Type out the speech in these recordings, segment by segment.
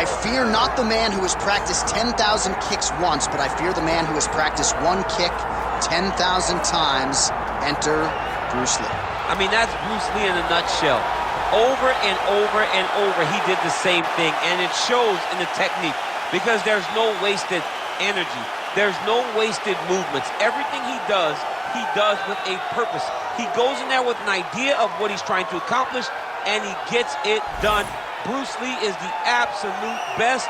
I fear not the man who has practiced 10,000 kicks once, but I fear the man who has practiced one kick 10,000 times. Enter Bruce Lee. I mean, that's Bruce Lee in a nutshell. Over and over and over, he did the same thing, and it shows in the technique because there's no wasted energy. There's no wasted movements. Everything he does with a purpose. He goes in there with an idea of what he's trying to accomplish, and he gets it done. Bruce Lee is the absolute best.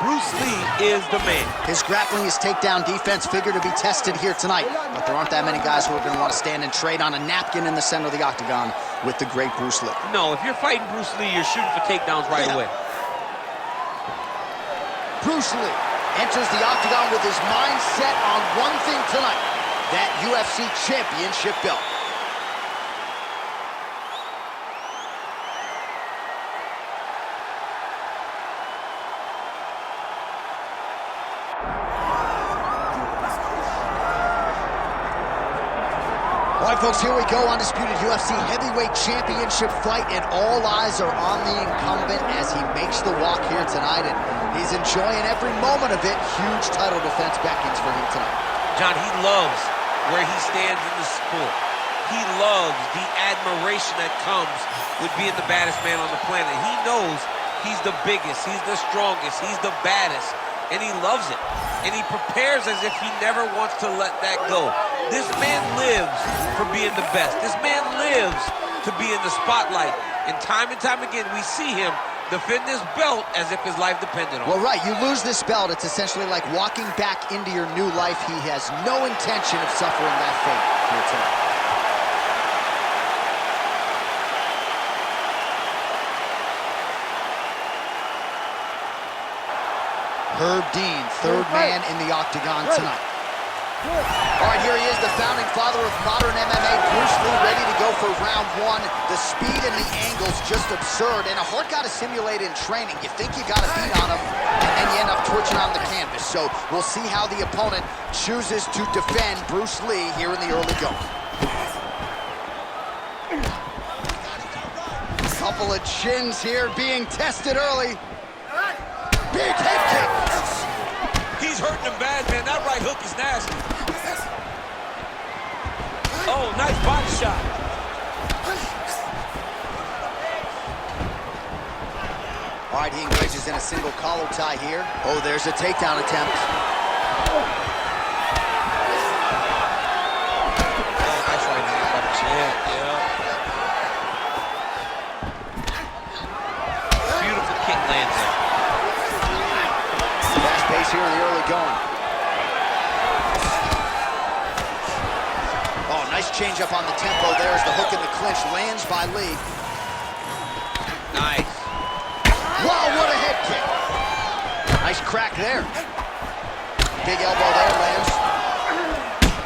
Bruce Lee is the man. His grappling, his takedown defense figure to be tested here tonight, but there aren't that many guys who are going to want to stand and trade on a napkin in the center of the octagon with the great Bruce Lee. No, if you're fighting Bruce Lee, you're shooting for takedowns right away. Bruce Lee enters the octagon with his mind set on one thing tonight, that UFC championship belt. All right, folks, here we go. Undisputed UFC heavyweight championship fight, and all eyes are on the incumbent as he makes the walk here tonight, and he's enjoying every moment of it. Huge title defense beckons for him tonight. John, he loves where he stands in the sport. He loves the admiration that comes with being the baddest man on the planet. He knows he's the biggest, he's the strongest, he's the baddest, and he loves it. And he prepares as if he never wants to let that go. This man lives for being the best. This man lives to be in the spotlight. And time again, we see him defend this belt as if his life depended on it. Well, right, you lose this belt, it's essentially like walking back into your new life. He has no intention of suffering that fate here tonight. Herb Dean, third man in the octagon tonight. All right, here he is, the founding father of modern MMA, Bruce Lee, ready to go for round one. The speed and the angles just absurd, and a hard guy to simulate in training. You think you got a beat on him, and you end up twitching on the canvas. So we'll see how the opponent chooses to defend Bruce Lee here in the early going. Couple of chins here being tested early. Big head kick. He's hurting him bad, man. That right hook is nasty. Oh, nice body shot. All right, he engages in a single collar tie here. Oh, there's a takedown attempt. Oh, nice right hand by the chin. Yeah. Beautiful kick lands there. Fast pace here in the early going. Oh, nice change up on the tempo. There's the hook in the clinch. Lands by Lee. Nice. Wow, what a head kick. Nice crack there. Big elbow there, lands.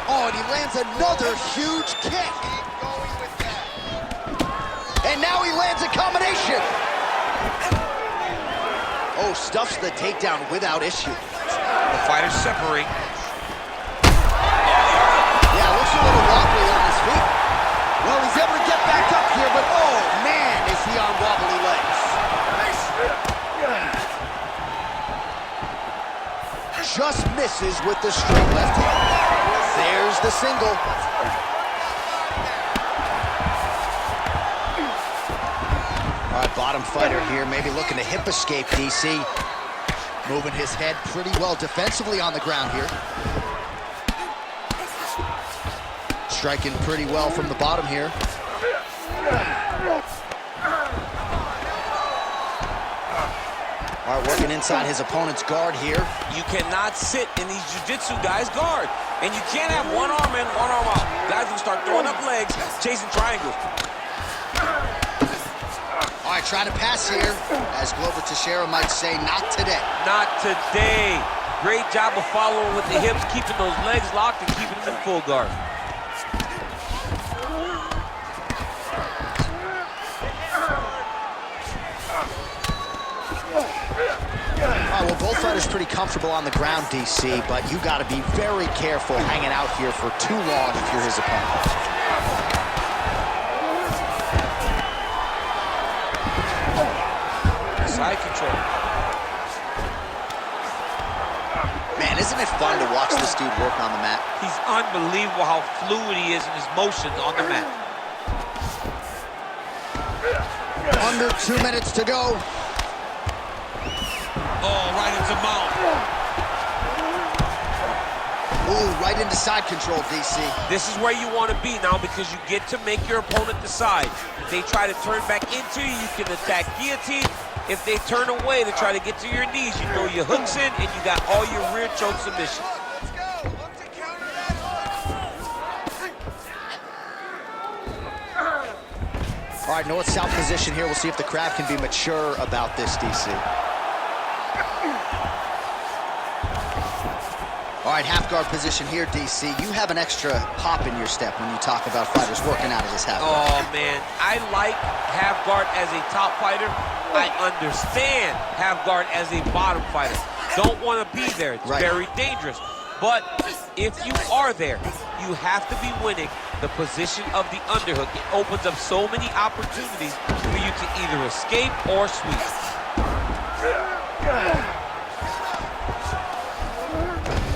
Oh, and he lands another huge kick. And now he lands a combination. Oh, stuffs the takedown without issue. The fighters separate. Yeah, looks a little wobbly on his feet. Well, he's able to get back up here, but oh, man, is he on wobbly legs. Just misses with the straight left hand. There's the single. All right, bottom fighter here, maybe looking to hip escape, DC. Moving his head pretty well defensively on the ground here. Striking pretty well from the bottom here. All right, working inside his opponent's guard here. You cannot sit in these jiu-jitsu guys' guard. And you can't have one arm in, one arm out. Guys will start throwing up legs, chasing triangles. All right, trying to pass here. As Glover Teixeira might say, not today. Not today. Great job of following with the hips, keeping those legs locked and keeping them in full guard. Well, both fighters pretty comfortable on the ground, DC, but you got to be very careful hanging out here for too long if you're his opponent. Side control. Man, isn't it fun to watch this dude work on the mat? He's unbelievable how fluid he is in his motions on the mat. Under 2 minutes to go. Oh, right into mount. Ooh, right into side control, DC. This is where you want to be now because you get to make your opponent decide. If they try to turn back into you, you can attack guillotine. If they turn away to try to get to your knees, you throw your hooks in and you got all your rear choke submissions. Let's go. Look to counter that hook. All right, north-south position here. We'll see if the crowd can be mature about this, DC. All right, half guard position here, DC. You have an extra pop in your step when you talk about fighters working out of this half guard. Oh, man. I like half guard as a top fighter. I understand half guard as a bottom fighter. Don't want to be there. It's very dangerous. But if you are there, you have to be winning the position of the underhook. It opens up so many opportunities for you to either escape or sweep.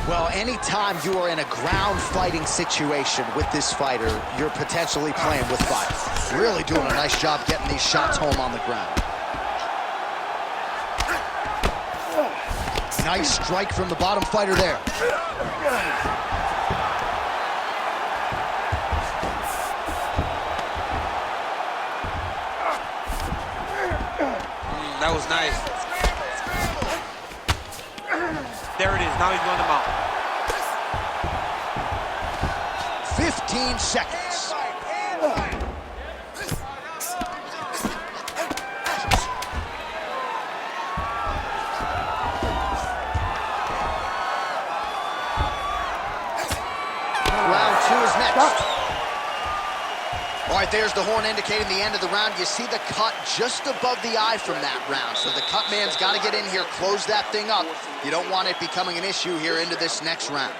Well, anytime you are in a ground fighting situation with this fighter, you're potentially playing with fire. Really doing a nice job getting these shots home on the ground. Nice strike from the bottom fighter there. That was nice. There it is. Now he's going to mount. 15 seconds. Round 2 is next. All right, there's the horn indicating the end of the round. You see the cut just above the eye from that round. So the cut man's got to get in here, close that thing up. You don't want it becoming an issue here into this next round.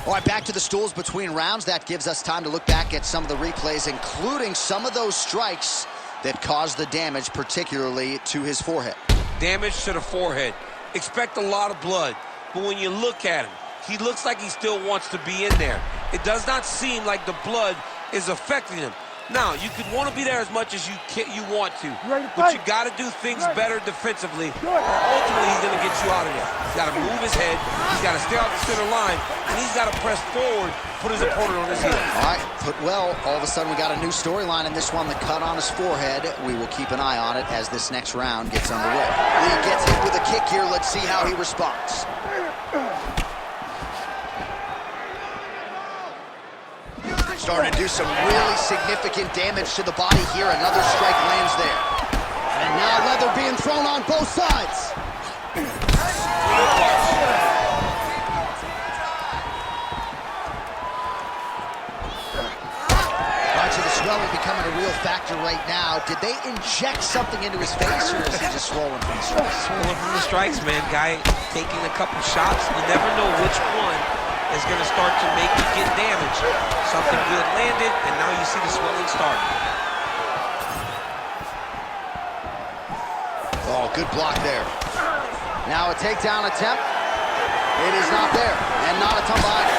All right, back to the stools between rounds. That gives us time to look back at some of the replays, including some of those strikes that caused the damage, particularly to his forehead. Damage to the forehead. Expect a lot of blood. But when you look at him, he looks like he still wants to be in there. It does not seem like the blood is affecting him. Now, you could want to be there as much as you want to, but you got to do things better defensively, or ultimately he's going to get you out of there. He's got to move his head, he's got to stay off the center line, and he's got to press forward, put his opponent on his heel. All right, put well. All of a sudden, we got a new storyline in this one, the cut on his forehead. We will keep an eye on it as this next round gets underway. Lee gets hit with a kick here. Let's see how he responds. Starting to do some really significant damage to the body here. Another strike lands there. And now leather being thrown on both sides. Right, so the swelling becoming a real factor right now. Did they inject something into his face, or is he just swollen from the strikes? Swollen from the strikes, man. Guy taking a couple shots. You never know which one is going to start to make you get damaged. Something good landed, and now you see the swelling starting. Oh, good block there. Now a takedown attempt. It is not there, and not a comeback.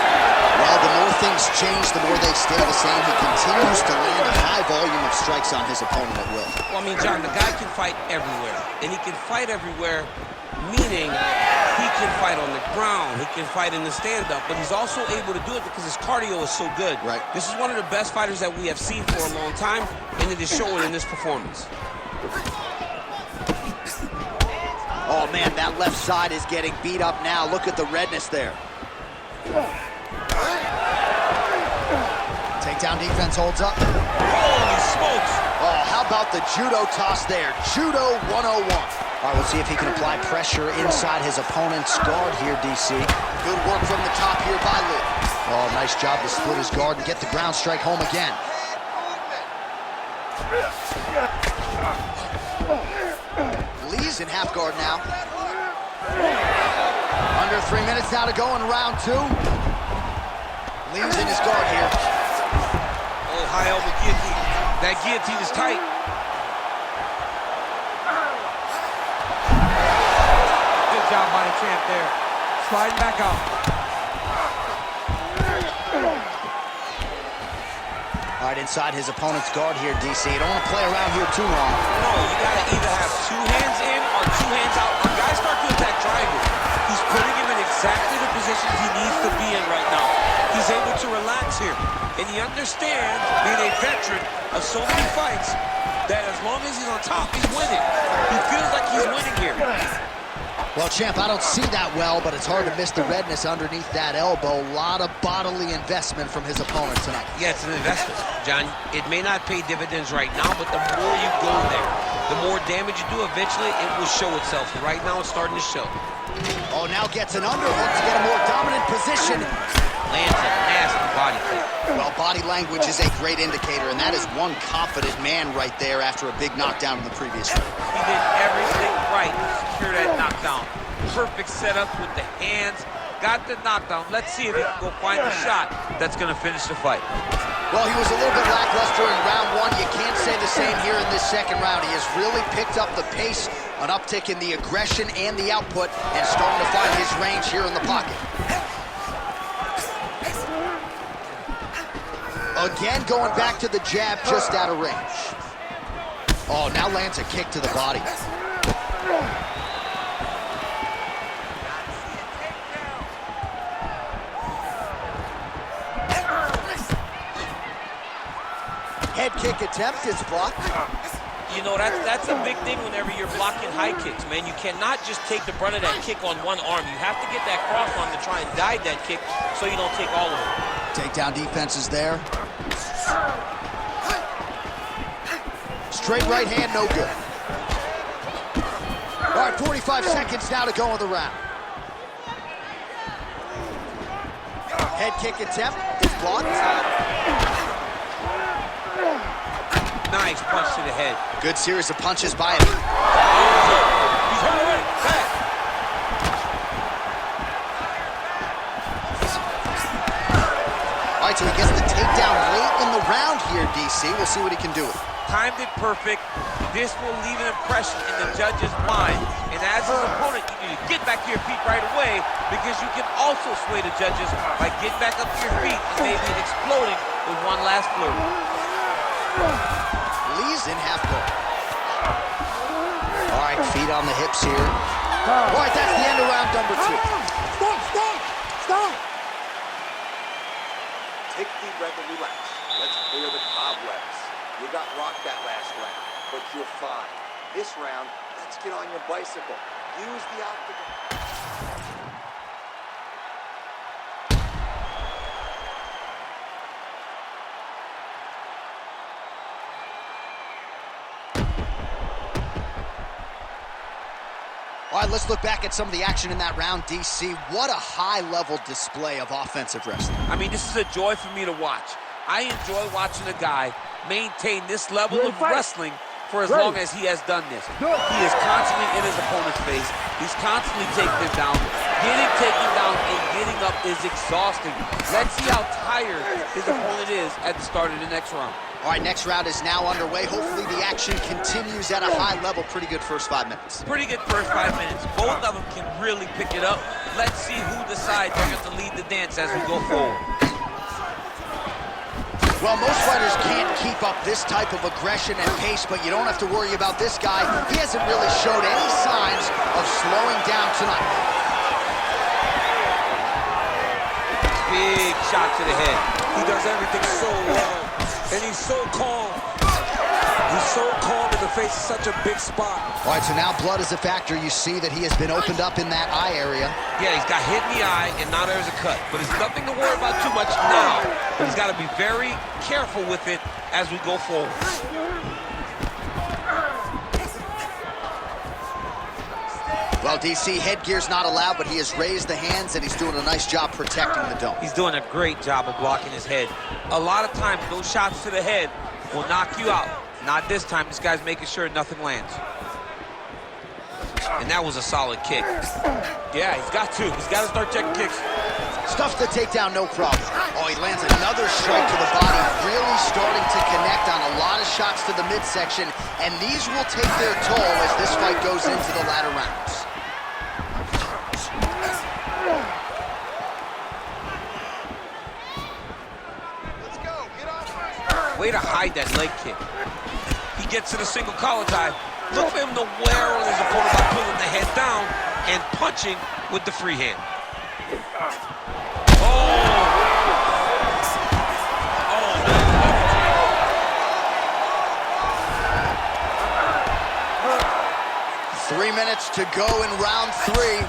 Well, the more things change, the more they stay the same. He continues to land a high volume of strikes on his opponent at will. Well, I mean, John, the guy can fight everywhere, and he can fight everywhere, meaning he can fight on the ground, he can fight in the stand-up, but he's also able to do it because his cardio is so good. Right. This is one of the best fighters that we have seen for a long time, and it is showing in this performance. Oh, man, that left side is getting beat up now. Look at the redness there. Takedown defense holds up. Holy smokes! Oh, how about the judo toss there? Judo 101. All right, we'll see if he can apply pressure inside his opponent's guard here, DC. Good work from the top here by Lee. Oh, nice job to split his guard and get the ground strike home again. Lee's in half guard now. Under 3 minutes now to go in round 2. Lee's in his guard here. Oh, high elbow guillotine. That guillotine is tight. job by the champ there. Sliding back out. All right, inside his opponent's guard here, DC. You don't want to play around here too long. No, you got to either have 2 hands in or 2 hands out. When guys start to attack triangle, he's putting him in exactly the positions he needs to be in right now. He's able to relax here. And he understands, being a veteran of so many fights, that as long as he's on top, he's winning. He feels like he's winning here. Well, champ, I don't see that well, but it's hard to miss the redness underneath that elbow. A lot of bodily investment from his opponent tonight. Yeah, it's an investment, John. It may not pay dividends right now, but the more you go there, the more damage you do, eventually it will show itself. Right now, it's starting to show. Oh, now gets an underhook to get a more dominant position. Lands a nasty body kick. Well, body language is a great indicator, and that is one confident man right there after a big knockdown in the previous round. He did everything right to secure that knockdown. Perfect setup with the hands. Got the knockdown. Let's see if he can go find the shot that's going to finish the fight. Well, he was a little bit lackluster in round 1. You can't say the same here in this second round. He has really picked up the pace, an uptick in the aggression and the output, and starting to find his range here in the pocket. Again, going back to the jab just out of range. Oh, now lands a kick to the body. Head kick attempt is blocked. You know, that's a big thing whenever you're blocking high kicks, man. You cannot just take the brunt of that kick on one arm. You have to get that cross arm to try and guide that kick so you don't take all of it. Takedown defense is there. Straight right hand, no good. All right, 45 seconds now to go in the round. Head kick attempt is blocked. Nice punch to the head. Good series of punches by him. He's hurt already. Back. All right, so he gets the takedown late in the round here, DC. We'll see what he can do with it. Timed it perfect. This will leave an impression in the judge's mind. And as his opponent, you need to get back to your feet right away, because you can also sway the judges by getting back up to your feet and maybe exploding with one last flurry. Lee's in half guard. All right, feet on the hips here. All right, that's the end of round number 2. Stop! Take a deep breath and relax. Let's clear the cobwebs. You got rocked that last round, but you're fine. This round, let's get on your bicycle. Use the octagon. All right, let's look back at some of the action in that round, DC. What a high-level display of offensive wrestling. I mean, this is a joy for me to watch. I enjoy watching a guy maintain this level of wrestling for as long as he has done this. He is constantly in his opponent's face. He's constantly taking him down. Getting taken down and getting up is exhausting. Let's see how tired his opponent is at the start of the next round. All right, next round is now underway. Hopefully the action continues at a high level. Pretty good first 5 minutes. Pretty good first 5 minutes. Both of them can really pick it up. Let's see who decides they're going to lead the dance as we go forward. Well, most fighters can't keep up this type of aggression and pace, but you don't have to worry about this guy. He hasn't really showed any signs of slowing down tonight. Big shot to the head. He does everything so well, and he's so calm. He's so calm in the face of such a big spot. All right, so now blood is a factor. You see that he has been opened up in that eye area. Yeah, he's got hit in the eye, and now there's a cut. But it's nothing to worry about too much now. But he's got to be very careful with it as we go forward. Well, DC, headgear's not allowed, but he has raised the hands, and he's doing a nice job protecting the dome. He's doing a great job of blocking his head. A lot of times, those shots to the head will knock you out. Not this time. This guy's making sure nothing lands. And that was a solid kick. Yeah, he's got to. He's got to start checking kicks. Stuffs the takedown, no problem. Oh, he lands another strike to the body, really starting to connect on a lot of shots to the midsection, and these will take their toll as this fight goes into the latter rounds. Way to hide that leg kick. He gets to the single collar tie. Look for him to wear on his opponent by pulling the head down and punching with the free hand. Oh! 3 minutes to go in round 3.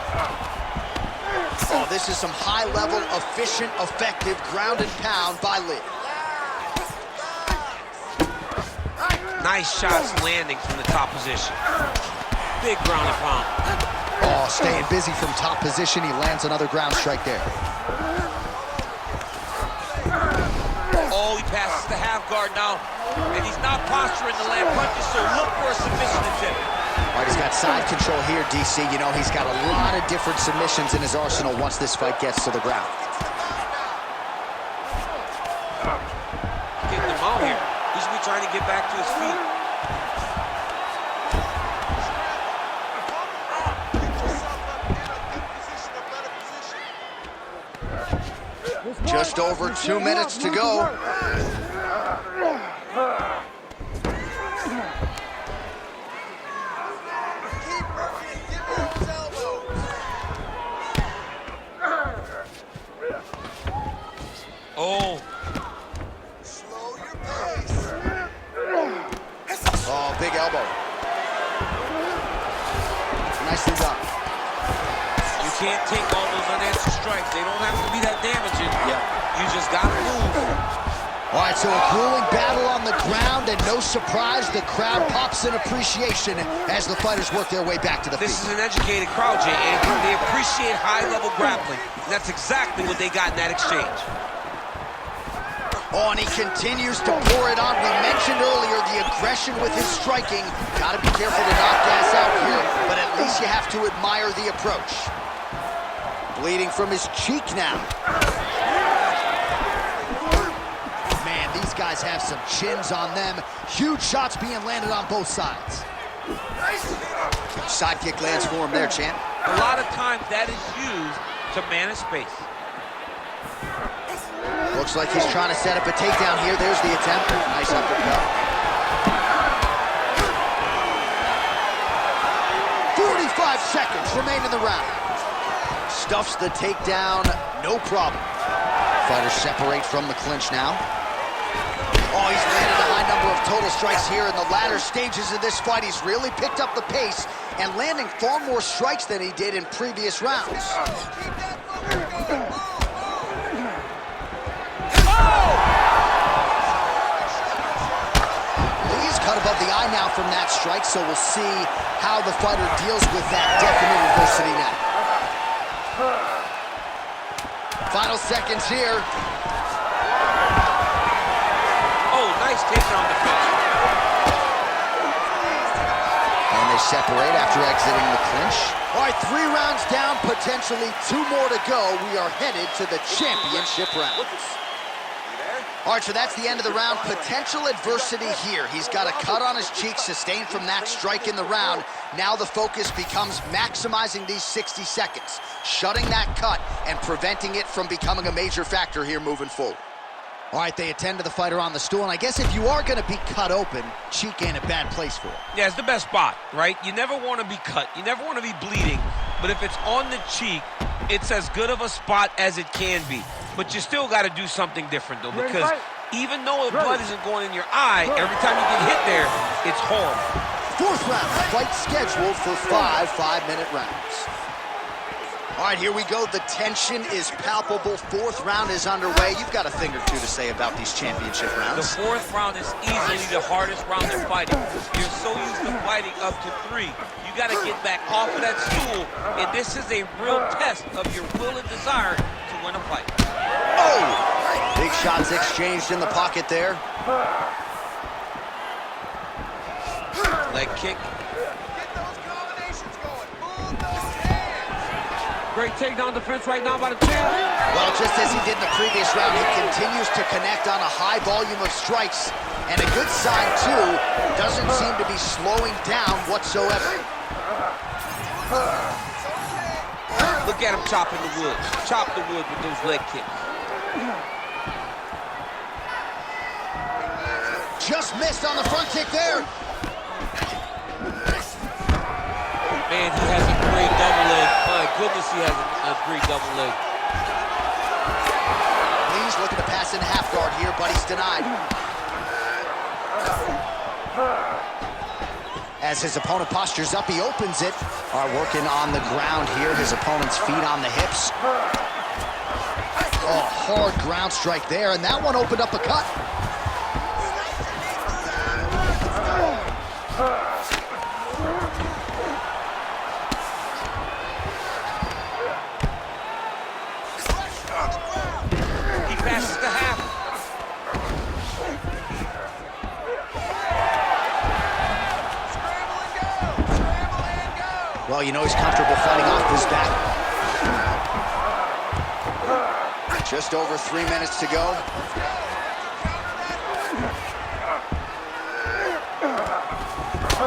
Oh, this is some high-level, efficient, effective ground and pound by Lee. Nice shots landing from the top position. Big ground and pound. Oh, staying busy from top position. He lands another ground strike there. Oh, he passes the half guard now. And he's not posturing to land punches, so look for a submission attempt. All right, he's got side control here, DC. You know, he's got a lot of different submissions in his arsenal once this fight gets to the ground. Getting him out here. He should be trying to get back to his feet. Just over 2 minutes to go. Oh. Slow your pace. Oh, big elbow. Nicely done. You can't take all those unanswered strikes. They don't have to be that damaging. Yeah. You just gotta move. All right, so a grueling battle on the ground, and no surprise, the crowd pops in appreciation as the fighters work their way back to the This feet. is an educated crowd, Jay, and they appreciate high-level grappling. And that's exactly what they got in that exchange. Oh, and he continues to pour it on. We mentioned earlier the aggression with his striking. Got to be careful to knock gas out here, but at least you have to admire the approach. Bleeding from his cheek now. Man, these guys have some chins on them. Huge shots being landed on both sides. Side kick lands for him there, champ. A lot of times that is used to manage space. Looks like he's trying to set up a takedown here. There's the attempt. Nice uppercut. 45 seconds remain in the round. Stuffs the takedown, no problem. Fighters separate from the clinch now. Oh, he's landed a high number of total strikes here in the latter stages of this fight. He's really picked up the pace and landing far more strikes than he did in previous rounds. Lee's cut above the eye now from that strike, so we'll see how the fighter deals with that definite adversity now. Final seconds here. Oh, nice takedown defense. And they separate after exiting the clinch. All right, 3 rounds down, potentially 2 more to go. We are headed to the championship round. All right, so that's the end of the round. Potential adversity here. He's got a cut on his cheek sustained from that strike in the round. Now the focus becomes maximizing these 60 seconds, shutting that cut and preventing it from becoming a major factor here moving forward. All right, they attend to the fighter on the stool, and I guess if you are going to be cut open, cheek ain't a bad place for it. Yeah, it's the best spot, right? You never want to be cut. You never want to be bleeding. But if it's on the cheek, it's as good of a spot as it can be. But you still got to do something different, though, because even though the blood isn't going in your eye, every time you get hit there, it's horrible. 4th round, fight scheduled for 5 5-minute rounds. All right, here we go. The tension is palpable. 4th round is underway. You've got a thing or two to say about these championship rounds. The 4th round is easily the hardest round they're fighting. You're so used to fighting up to 3. You got to get back off of that stool, and this is a real test of your will and desire to win a fight. Oh! Big shots exchanged in the pocket there. Leg kick. Great takedown defense right now by the champ. Well, just as he did in the previous round, he continues to connect on a high volume of strikes. And a good sign, too, doesn't seem to be slowing down whatsoever. Look at him chopping the wood. Chop the wood with those leg kicks. just missed on the front kick there. Man, he has a great double leg. My goodness, he has a great double leg. Lee's looking to pass in half guard here, but he's denied. As his opponent postures up, he opens it. All right, working on the ground here. His opponent's feet on the hips. Oh, hard ground strike there, and that one opened up a cut. He passes the half. Well, you know he's comfortable fighting off this battle. Just over 3 minutes to go.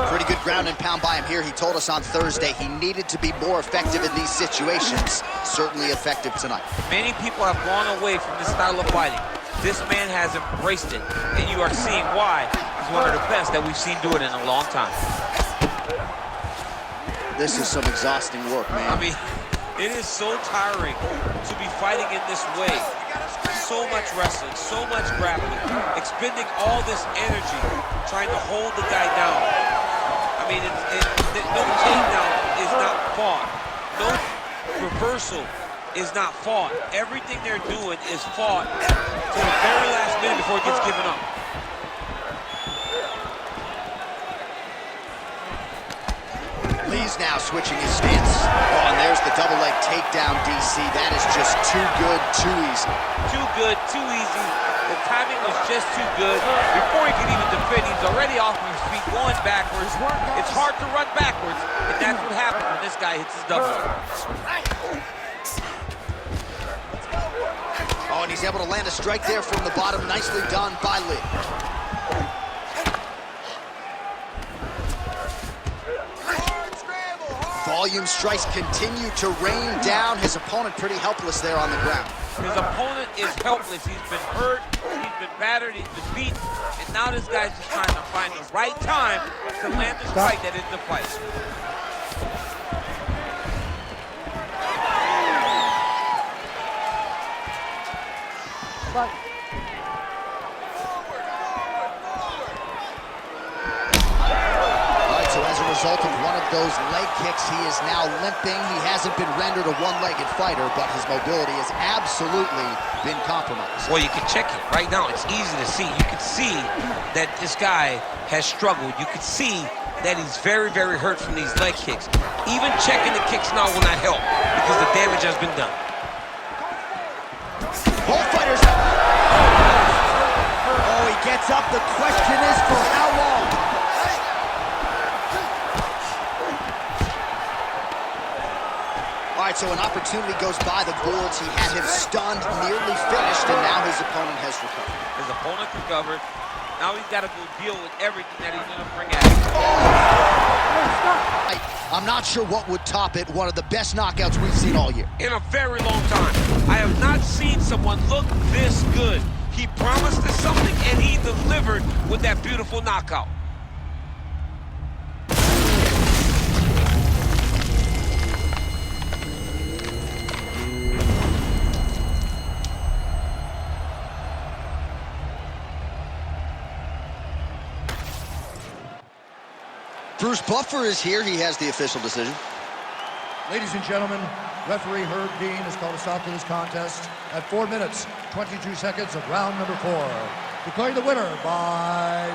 Pretty good ground and pound by him here. He told us on Thursday he needed to be more effective in these situations. Certainly effective tonight. Many people have gone away from this style of fighting. This man has embraced it, and you are seeing why he's one of the best that we've seen do it in a long time. This is some exhausting work, man. I mean, it is so tiring to be fighting in this way. So much wrestling, so much grappling, expending all this energy trying to hold the guy down. I mean, no takedown is not fought. No reversal is not fought. Everything they're doing is fought to the very last minute before it gets given up. Lee's now switching his stance. Oh, and there's the double leg takedown, DC. That is just too good, too easy. Too good, too easy. The timing was just too good. Before he could even defend, he's already off of his feet, going backwards. It's hard to run backwards, and that's what happens when this guy hits his double leg. Oh, and he's able to land a strike there from the bottom. Nicely done by Lee. Volume strikes continue to rain down. His opponent pretty helpless there on the ground. His opponent is helpless. He's been hurt, he's been battered, he's been beaten, and now this guy's just trying to find the right time to land the strike that ends the fight. Result of one of those leg kicks, he is now limping. He hasn't been rendered a one-legged fighter, but his mobility has absolutely been compromised. Well, you can check it right now. It's easy to see. You can see that this guy has struggled. You can see that he's very, very hurt from these leg kicks. Even checking the kicks now will not help because the damage has been done. Both fighters. Oh, he gets up. The question is for how long? All right, so an opportunity goes by the boards. He had him stunned, nearly finished, and now his opponent has recovered. His opponent recovered. Now he's got to go deal with everything that he's going to bring at him. I'm not sure what would top it. One of the best knockouts we've seen all year. In a very long time. I have not seen someone look this good. He promised us something, and he delivered with that beautiful knockout. Bruce Buffer is here. He has the official decision. Ladies and gentlemen, referee Herb Dean has called a stop to this contest at 4 minutes, 22 seconds of round number 4. Declaring the winner by